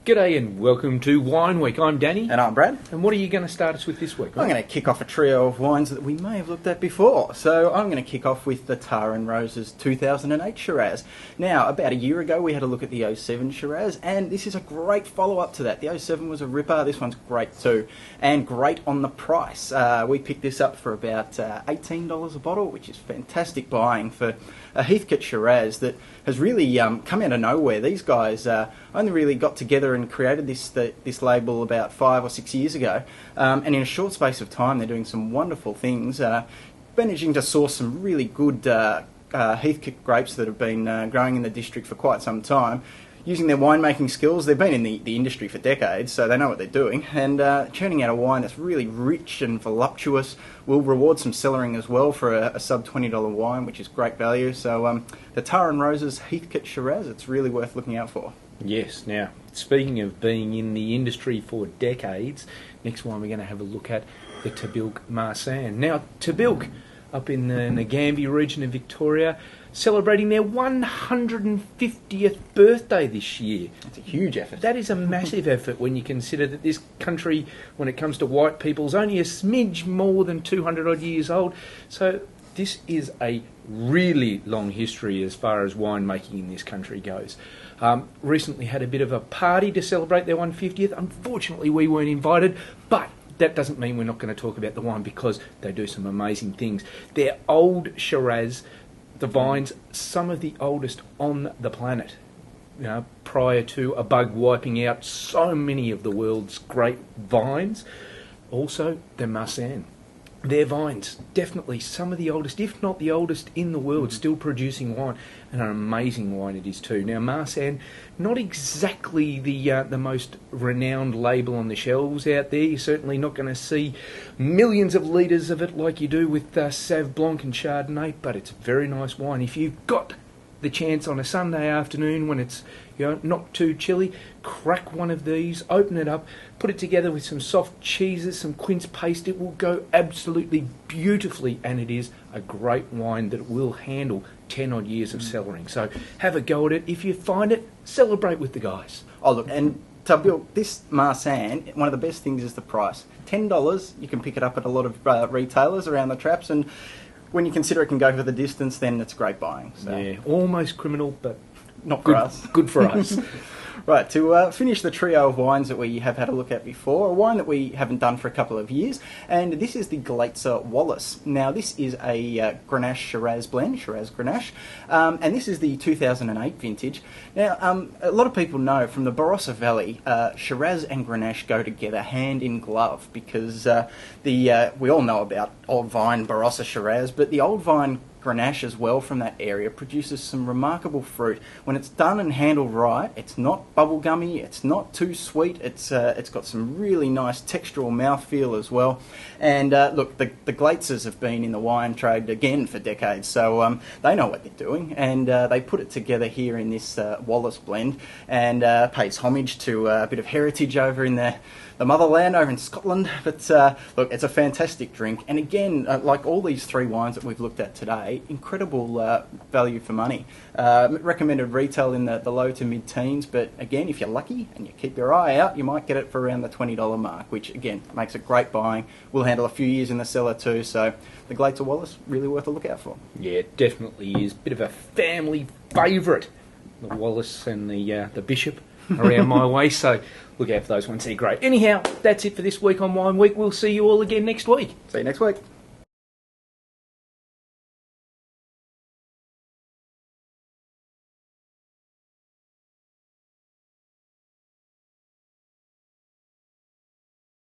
G'day and welcome to Wine Week. I'm Danny. And I'm Brad. And what are you going to start us with this week? I'm going to kick off a trio of wines that we may have looked at before. So I'm going to kick off with the Tar & Roses 2008 Shiraz. Now, about a year ago we had a look at the 07 Shiraz, and this is a great follow-up to that. The 07 was a ripper, this one's great too. And great on the price. We picked this up for about $18 a bottle, which is fantastic buying for a Heathcote Shiraz that has really come out of nowhere. These guys only really got together and created this label about 5 or 6 years ago, and in a short space of time they're doing some wonderful things, managing to source some really good Heathcote grapes that have been growing in the district for quite some time. Using their winemaking skills, they've been in the industry for decades, so they know what they're doing, and churning out a wine that's really rich and voluptuous will reward some cellaring as well for a sub-$20 wine, which is great value. So the Tar & Roses Heathcote Shiraz, it's really worth looking out for. Yes. Now, speaking of being in the industry for decades, next one we're going to have a look at the Tahbilk Marsanne. Now, Tahbilk, up in the Ngambia region of Victoria, celebrating their 150th birthday this year. That's a huge effort. That is a massive effort when you consider that this country, when it comes to white people, is only a smidge more than 200 odd years old. So this is a really long history as far as winemaking in this country goes. Recently had a bit of a party to celebrate their 150th. Unfortunately, we weren't invited, but that doesn't mean we're not going to talk about the wine because they do some amazing things. Their old Shiraz, the vines, some of the oldest on the planet, prior to a bug wiping out so many of the world's great vines. Also, the Marsanne. Their vines, definitely some of the oldest, if not the oldest in the world, still producing wine, and an amazing wine it is too. Now, Marsanne, not exactly the most renowned label on the shelves out there. You're certainly not going to see millions of litres of it like you do with Sauv Blanc and Chardonnay, but it's a very nice wine. If you've got the chance on a Sunday afternoon when it's not too chilly, crack one of these, open it up, put it together with some soft cheeses, some quince paste. It will go absolutely beautifully, and it is a great wine that will handle 10 odd years of cellaring. So have a go at it. If you find it, celebrate with the guys. Oh look, and Tahbilk, this Marsanne, one of the best things is the price. $10, you can pick it up at a lot of retailers around the traps, and when you consider it can go for the distance, then it's great buying. So. Yeah, almost criminal, but not for us. Good for us. Right, to finish the trio of wines that we have had a look at before, a wine that we haven't done for a couple of years, and this is the Glaetzer Wallace. Now, this is a Grenache Shiraz blend, Shiraz Grenache, and this is the 2008 vintage. Now, a lot of people know from the Barossa Valley, Shiraz and Grenache go together hand in glove because we all know about old vine Barossa Shiraz, but the old vine Grenache as well from that area produces some remarkable fruit. When it's done and handled right, it's not bubblegummy, it's not too sweet, it's got some really nice textural mouthfeel as well. And look, the Glaetzers have been in the wine trade again for decades, so they know what they're doing, and they put it together here in this Wallace blend, and pays homage to a bit of heritage over in the motherland over in Scotland. But look, it's a fantastic drink, and again, like all these three wines that we've looked at today, incredible value for money. Recommended retail in the low to mid-teens, but again, if you're lucky and you keep your eye out, you might get it for around the $20 mark, which again makes it great buying. Will handle a few years in the cellar too, so the Glaetzer Wallace, really worth a look out for. Yeah, it definitely is. Bit of a family favourite, the Wallace and the Bishop around my way, so look out for those ones. They're great. Anyhow, that's it for this week on Wine Week. We'll see you all again next week. See you next week.